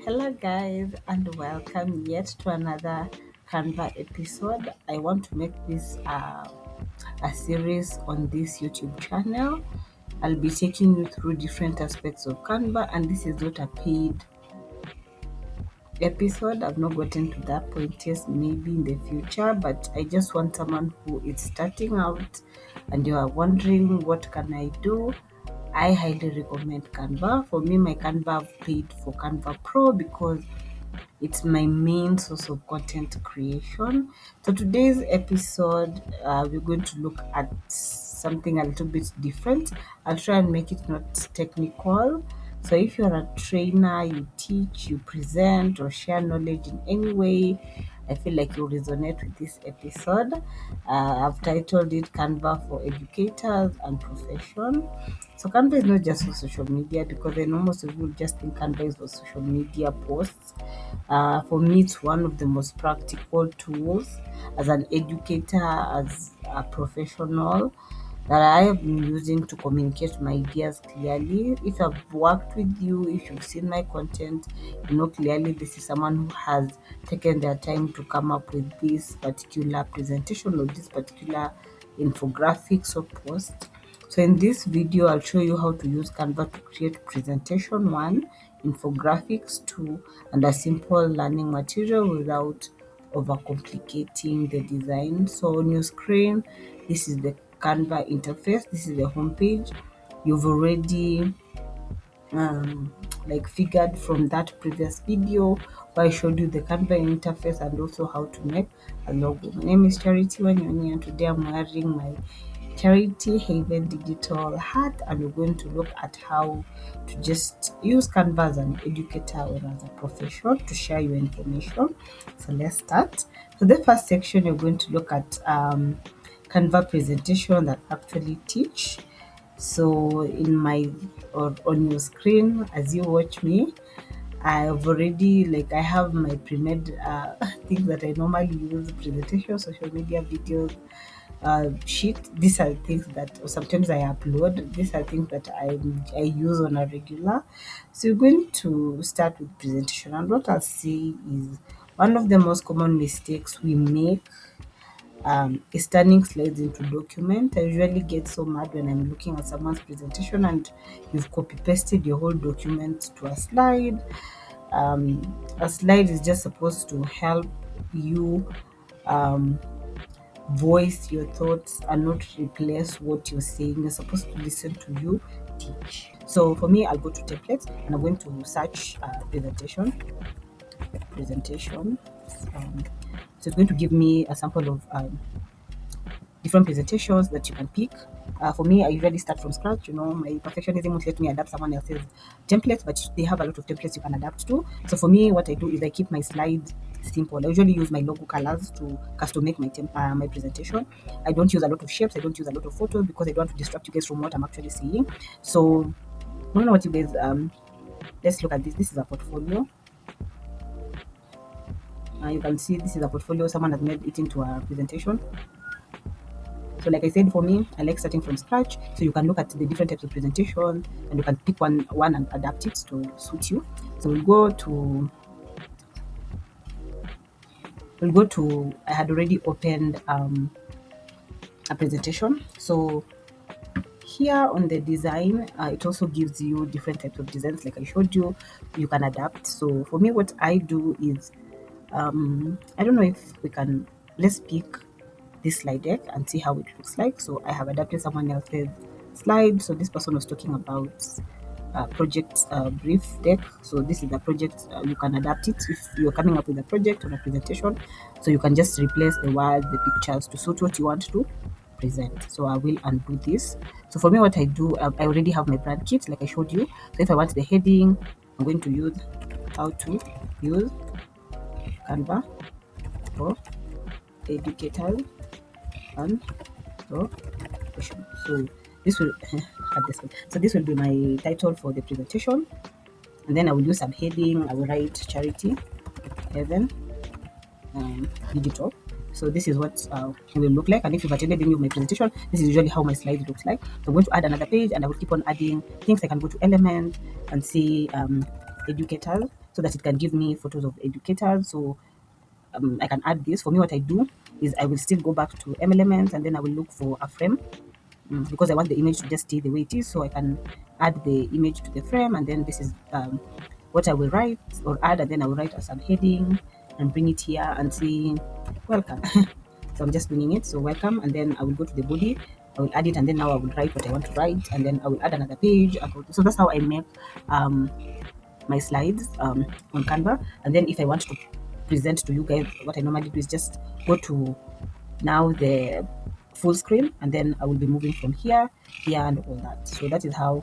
Hello, guys, and welcome yet to another Canva episode. I want to make this a series on this YouTube channel. I'll be taking you through different aspects of Canva, and this is not a paid episode. I've not gotten to that point yet, maybe in the future, but I just want someone who is starting out and you are wondering what can I do. I highly recommend Canva. For me, my Canva, I've paid for Canva Pro because it's my main source of content creation. So today's episode, we're going to look at something a little bit different. I'll try and make it not technical. So if you're a trainer, you teach, you present, or share knowledge in any way, I feel like you'll resonate with this episode. I've titled it Canva for Educators and Profession. So Canva is not just for social media, because I know most of you just think Canva is for social media posts. For me, it's one of the most practical tools as an educator, as a professional, that I have been using to communicate my ideas clearly. If I've worked with you, if you've seen my content, you know clearly this is someone who has taken their time to come up with this particular presentation or this particular infographics or post. So in this video, I'll show you how to use Canva to create presentation 1, infographics 2, and a simple learning material without overcomplicating the design. So on your screen, this is the Canva interface. This is the homepage. You've already like figured from that previous video where I showed you the Canva interface and also how to make a logo. My name is Charity Wanyonyi, and today I'm wearing my Charity Haven digital hat, and we're going to look at how to just use Canva as an educator or as a profession to share your information. So let's start. So the first section, you're going to look at Canva presentation that actually teach. So in my or on your screen as you watch me, I've already I have my pre-made things that I normally use: presentation, social media videos, sheet. These are things that, or sometimes I upload. These are things that I use on a regular. So we're going to start with presentation, and what I'll say is one of the most common mistakes we make is turning slides into document. I usually get so mad when I'm looking at someone's presentation and you've copy pasted your whole document to a slide. A slide is just supposed to help you um, voice your thoughts and not replace what you're saying. You're supposed to listen to you teach. So for me, I'll go to templates and I'm going to search presentation. Um, so it's going to give me a sample of different presentations that you can pick. For me, I usually start from scratch. You know, my perfectionism won't let me adapt someone else's templates, but they have a lot of templates you can adapt to. So for me, what I do is I keep my slides simple. I usually use my logo colors to custom make my presentation. I don't use a lot of shapes. I don't use a lot of photos because I don't want to distract you guys from what I'm actually saying. So I don't know what you guys. Let's look at this. This is a portfolio. You can see this is a portfolio. Someone has made it into a presentation. So like I said, for me, I like starting from scratch. So you can look at the different types of presentation and you can pick one and adapt it to suit you. So I had already opened a presentation. So here on the design, it also gives you different types of designs. Like I showed you, you can adapt. So for me, what I do is, I don't know if we can, let's pick this slide deck and see how it looks like. So I have adapted someone else's slide. So this person was talking about project brief deck. So this is the project. You can adapt it if you're coming up with a project or a presentation. So you can just replace the words, the pictures to suit what you want to present. So I will undo this. So for me, what I do, I already have my brand kit like I showed you. So if I want the heading, I'm going to use how to use Canva for educators and professional. So this will so this will be my title for the presentation, and then I will use subheading. I will write Charity Heaven digital. So this is what it will look like, and if you've attended any of my presentation, this is usually how my slide looks like. So I'm going to add another page and I will keep on adding things. I can go to element and see educators. so that it can give me photos of educators. So I can add this. For me, what I do is I will still go back to M Elements, and then I will look for a frame, because I want the image to just stay the way it is. So I can add the image to the frame, and then this is what I will write or add, and then I will write a subheading and bring it here and say welcome. So I'm just bringing it, so welcome, and then I will go to the body, I will add it, and then now I will write what I want to write, and then I will add another page. So that's how I make my slides on Canva. And then if I want to present to you guys, what I normally do is just go to now the full screen, and then I will be moving from here, here, and all that. So that is how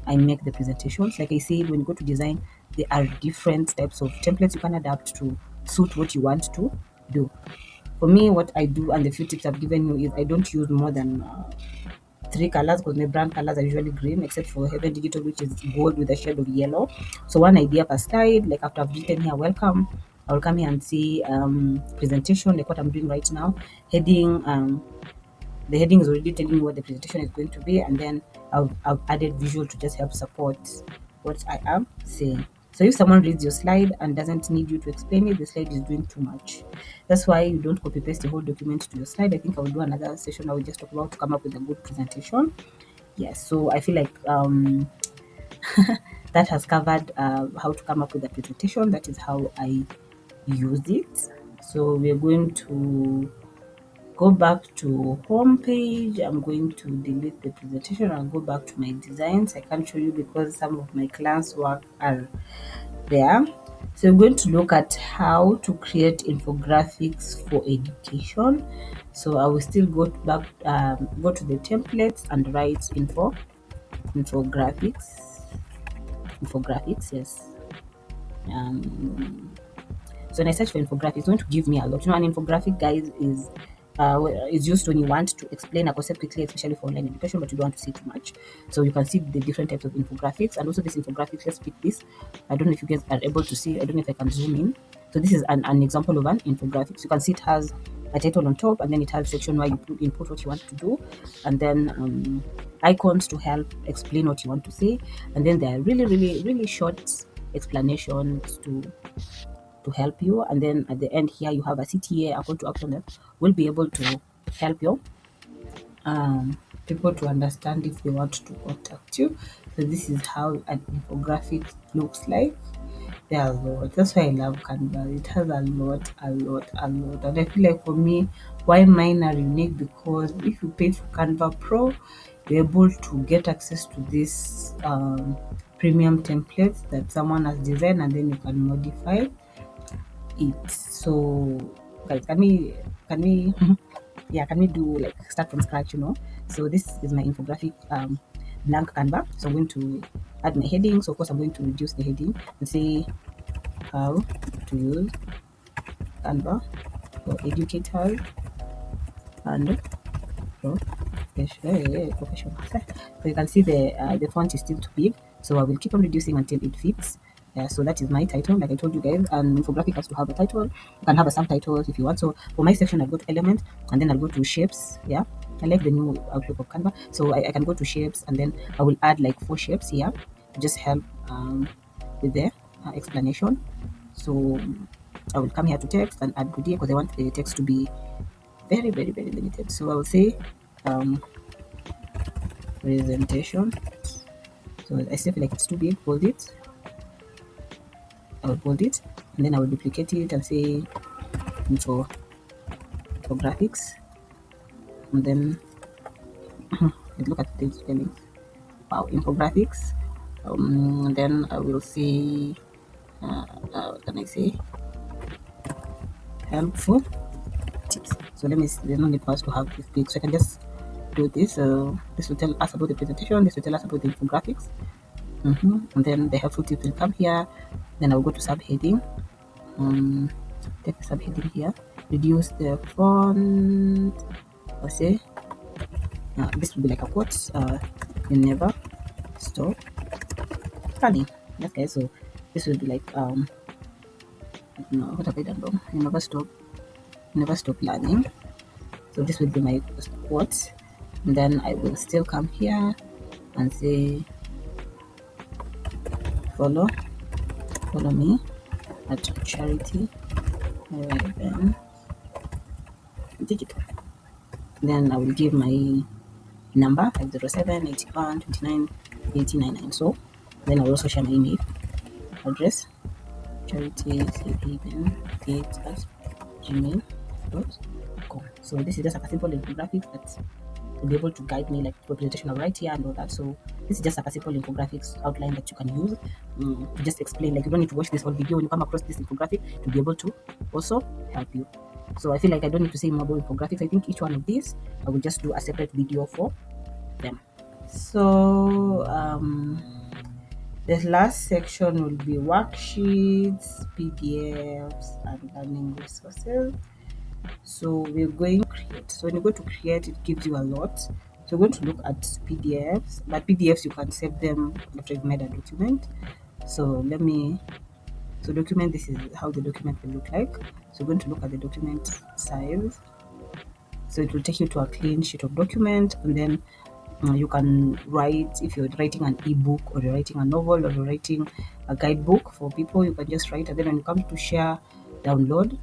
I make the presentations. Like I said, when you go to design, there are different types of templates you can adapt to suit what you want to do. For me, what I do and the few tips I've given you is I don't use more than 3 colors, because my brand colors are usually green, except for Heaven Digital, which is gold with a shade of yellow. So one idea per slide. Like after I've written here welcome, I'll come here and see presentation, like what I'm doing right now. Heading, the heading is already telling me what the presentation is going to be, and then I've added visual to just help support what I am saying. So if someone reads your slide and doesn't need you to explain it, the slide is doing too much. That's why you don't copy paste the whole document to your slide. I think I will do another session. I will just talk about to come up with a good presentation. Yes, so I feel like that has covered how to come up with a presentation. That is how I use it. So we're going to go back to home page. I'm going to delete the presentation and go back to my designs. I can't show you because some of my clients' work are there. So we're going to look at how to create infographics for education. So I will still go back, go to the templates and write infographics, yes. So when I search for infographic, it's going to give me a lot. An infographic, guys, is used when you want to explain a concept quickly, especially for online education, but you don't want to see too much. So you can see the different types of infographics, and also this infographic. Let's pick this. I don't know if you guys are able to see. I don't know if I can zoom in. So this is an example of an infographic. So you can see it has a title on top, and then it has a section where you input what you want to do, and then icons to help explain what you want to say, and then there are really short explanations to help you. And then at the end here you have a CTA, a call to action that will be able to help you people to understand if they want to contact you. So this is how an infographic looks like. There are a lot. That's why I love Canva. It has a lot. And I feel like for me, why mine are unique, because if you pay for Canva Pro, you're able to get access to this premium templates that someone has designed, and then you can modify it. So guys, can we yeah, can we do like start from scratch, So this is my infographic blank Canva. So I'm going to add my heading. So of course I'm going to reduce the heading and say how to use Canva for educators and professionals. So you can see the font is still too big, so I will keep on reducing until it fits. So that is my title, like I told you guys. And infographic has to have a title. You can have a subtitle if you want. So for my section, I'll go to element, and then I'll go to shapes. Yeah, I like the new outlook of Canva. So I can go to shapes, and then I will add like 4 shapes here to just help with the explanation. So I will come here to text and add good, because I want the text to be very limited. So I will say presentation. So I still feel like it's too big. Hold it. I will hold it, and then I will duplicate it and say infographics, and then look at the spelling. Wow, infographics. Then I will say what can I say? Helpful tips. So there's no need for us to have this big, so I can just do this. This will tell us about the presentation. This will tell us about the infographics. And then the helpful tips will come here. Then I'll go to subheading. Take the subheading here. Reduce the font. I'll say this will be like a quote. You never stop learning. Okay, so this will be like what have I done wrong? You never stop learning. So this will be my quote. And then I will still come here and say follow follow me at charity then digital. Then I will give my number 507 81 29 8099. So then I will also share my email address charity8 at gmail.com. So this is just like a simple infographic that will be able to guide me like for presentation of right here and all that. So this is just like a simple infographics outline that you can use to just explain. Like you don't need to watch this whole video when you come across this infographic to be able to also help you. So I feel like I don't need to say more about infographics. I think each one of these I will just do a separate video for them. So the last section will be worksheets, PDFs, and learning resources. So we're going to create. So when you go to create, it gives you a lot. So we're going to look at PDFs, but PDFs you can save them after you've made a document. So document, this is how the document will look like. So we're going to look at the document size. So it will take you to a clean sheet of document, and then you can write. If you're writing an ebook, or you're writing a novel, or you're writing a guidebook for people, you can just write. And then when it comes to share, download,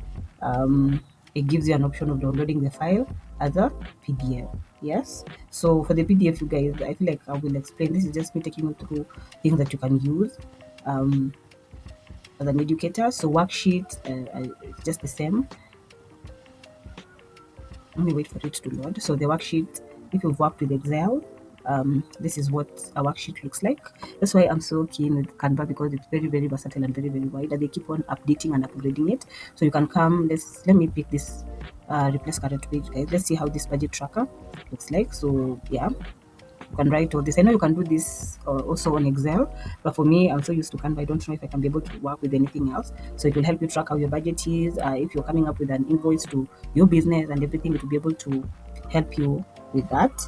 it gives you an option of downloading the file as a PDF. Yes. So for the PDF, you guys, I feel like I will explain. This is just me taking you through things that you can use as an educator. So worksheet, it's just the same. Let me wait for it to load. So the worksheet, if you've worked with Excel, this is what a worksheet looks like. That's why I'm so keen with Canva, because it's very, very versatile and very, very wide, and they keep on updating and upgrading it. So you can come, let me pick this replace current page, guys. Let's see how this budget tracker looks like. So yeah, you can write all this. I know you can do this also on Excel, but for me, I'm so used to Canva, I don't know if I can be able to work with anything else. So it will help you track how your budget is. If you're coming up with an invoice to your business and everything, it will be able to help you with that.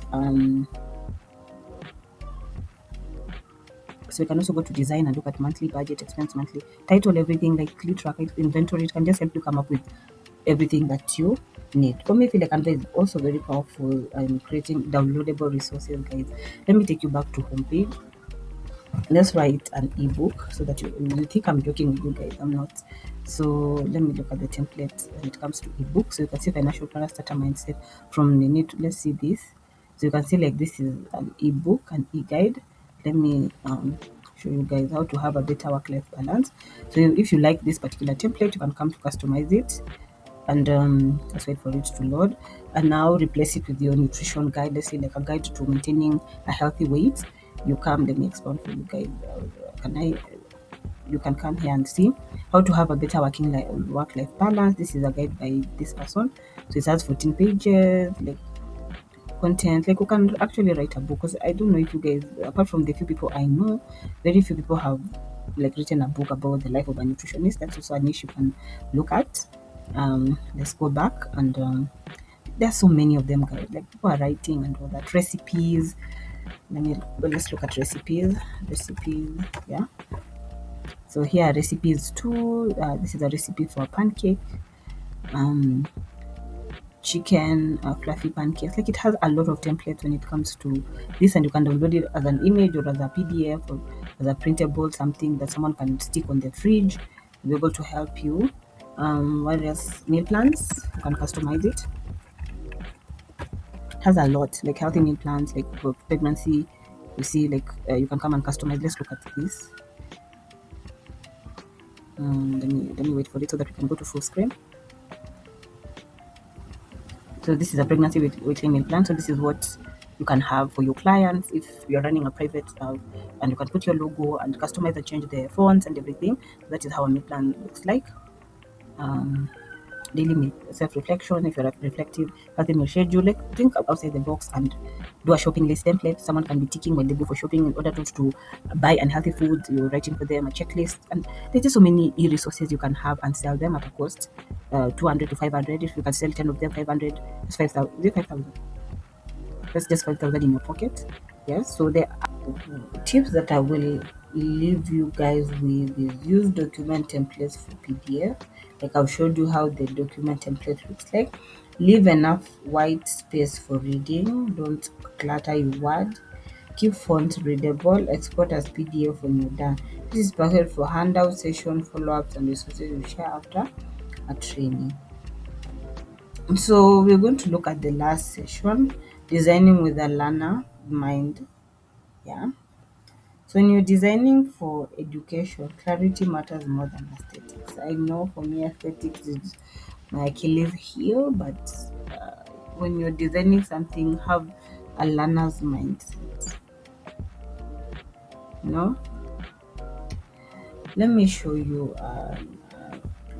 So you can also go to design and look at monthly budget, expense monthly, title, everything like click track, inventory. It can just help you come up with everything that you need. For me, I feel like Canva is also very powerful in creating downloadable resources, guys. Let me take you back to homepage. Let's write an ebook so that you think I'm joking with you guys. I'm not. So let me look at the template when it comes to ebook. So you can see financial planner starter mindset from the need. Let's see this. So you can see like this is an ebook, an e-guide. Let me show you guys how to have a better work-life balance. So if you like this particular template, you can come to customize it, and let's wait for it to load. And now replace it with your nutrition guide. Let's say like a guide to maintaining a healthy weight. You come, let me explain for you guys. You can come here and see how to have a better work-life balance. This is a guide by this person. So it has 14 pages, like content. Like you can actually write a book, because I don't know if you guys, apart from the few people I know, very few people have like written a book about the life of a nutritionist. That's also a niche you can look at. Let's go back, and there's so many of them, guys. Like people are writing and all that. Recipes. Let's look at recipes. Yeah. So here are recipes too. This is a recipe for a pancake. Chicken, fluffy pancakes. Like it has a lot of templates when it comes to this, and you can download it as an image or as a PDF or as a printable, something that someone can stick on the fridge to be able to help you. What else? Meal plans, you can customize it. It has a lot, like healthy meal plans, like for pregnancy. You see, like you can come and customize. Let's look at this. Let me wait for it so that we can go to full screen. So this is a pregnancy with meal plan. So this is what you can have for your clients if you're running a private and you can put your logo and customize and change the fonts and everything. That is how a meal plan looks like. Daily self-reflection. If you're reflective, healthy meal schedule. Like think outside the box and do a shopping list template. Someone can be ticking when they go for shopping in order to buy unhealthy food. You're writing for them a checklist, and there's just so many e-resources you can have and sell them at a cost 200 to 500. If you can sell 10 of them, 500. It's 5,000. Is it 5,000? That's just 5,000 in your pocket. Yes. So there are tips that I will leave you guys with is use document templates for PDF. Like I've showed you how the document template looks like. Leave enough white space for reading. Don't clutter your word. Keep fonts readable, export as PDF when you're done. This is perfect for handout session, follow-ups, and resources you share after a training. So we're going to look at the last session, designing with a learner mind. Yeah. So when you're designing for education, clarity matters more than aesthetics. I know for me, aesthetics is my Achilles heel, but when you're designing something, have a learner's mindset. You know, let me show you.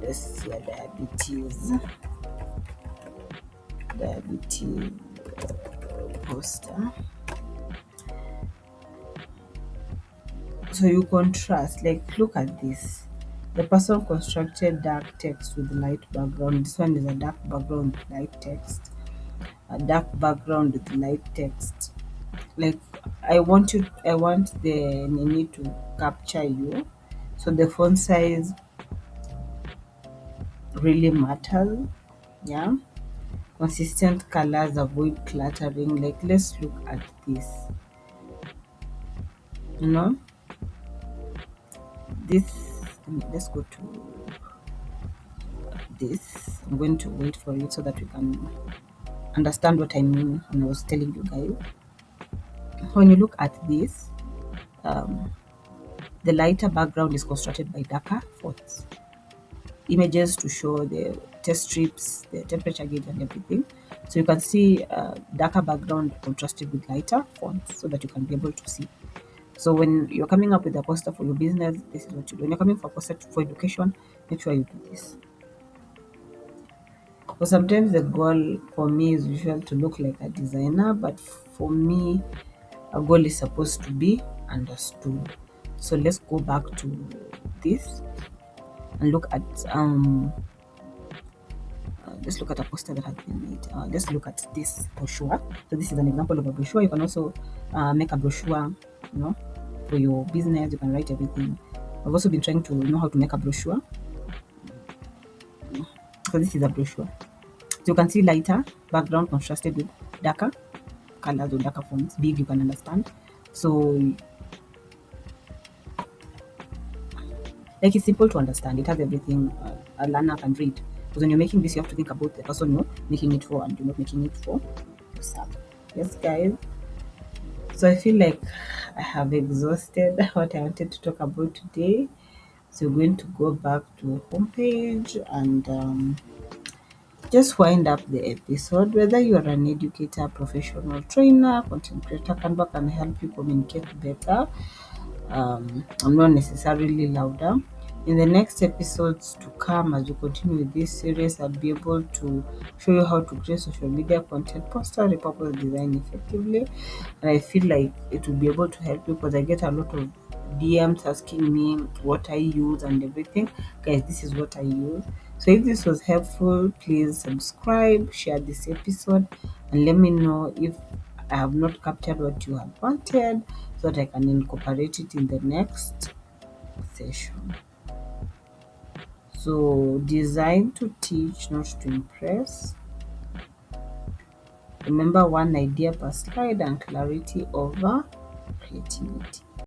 Let's see a diabetes poster. So you contrast, like look at this. The person constructed dark text with light background. This one is a dark background with light text. A dark background with light text. Like I want the Nini to capture you. So the font size really matters. Yeah. Consistent colors, avoid cluttering. Like let's look at this. You know, this let's go to this. I'm going to wait for it so that we can understand what I mean when I was telling you guys. When you look at this, um, the lighter background is constructed by darker fonts. Images to show the test strips, the temperature gauge, and everything. So you can see darker background contrasted with lighter fonts so that you can be able to see. So when you're coming up with a poster for your business, this is what you do. When you're coming for a poster for education, make sure you do this. But sometimes the goal for me is usual to look like a designer, but for me, a goal is supposed to be understood. So this and look at let's look at a poster that has been made. Let's look at this brochure. So this is an example of a brochure. You can also make a brochure, you know, for your business. You can write everything. I've also been trying to know how to make a brochure. So this is a brochure. So you can see lighter background contrasted with darker colors or darker fonts. Big, you can understand. So like it's simple to understand. It has everything a learner can read. Because when you're making this, you have to think about the person you're making it for, and you're not making it for yourself. Yes, guys. So I feel like I have exhausted what I wanted to talk about today. So we're going to go back to homepage and just wind up the episode. Whether you are an educator, professional trainer, content creator, Canva can help you communicate better. I'm not necessarily louder. In the next episodes to come, as we continue with this series, I'll be able to show you how to create social media content, poster, repurpose design effectively. And I feel like it will be able to help you because I get a lot of DMs asking me what I use and everything. Guys, this is what I use. So if this was helpful, please subscribe, share this episode, and let me know if I have not captured what you have wanted so that I can incorporate it in the next session. So design to teach, not to impress. Remember, one idea per slide and clarity over creativity.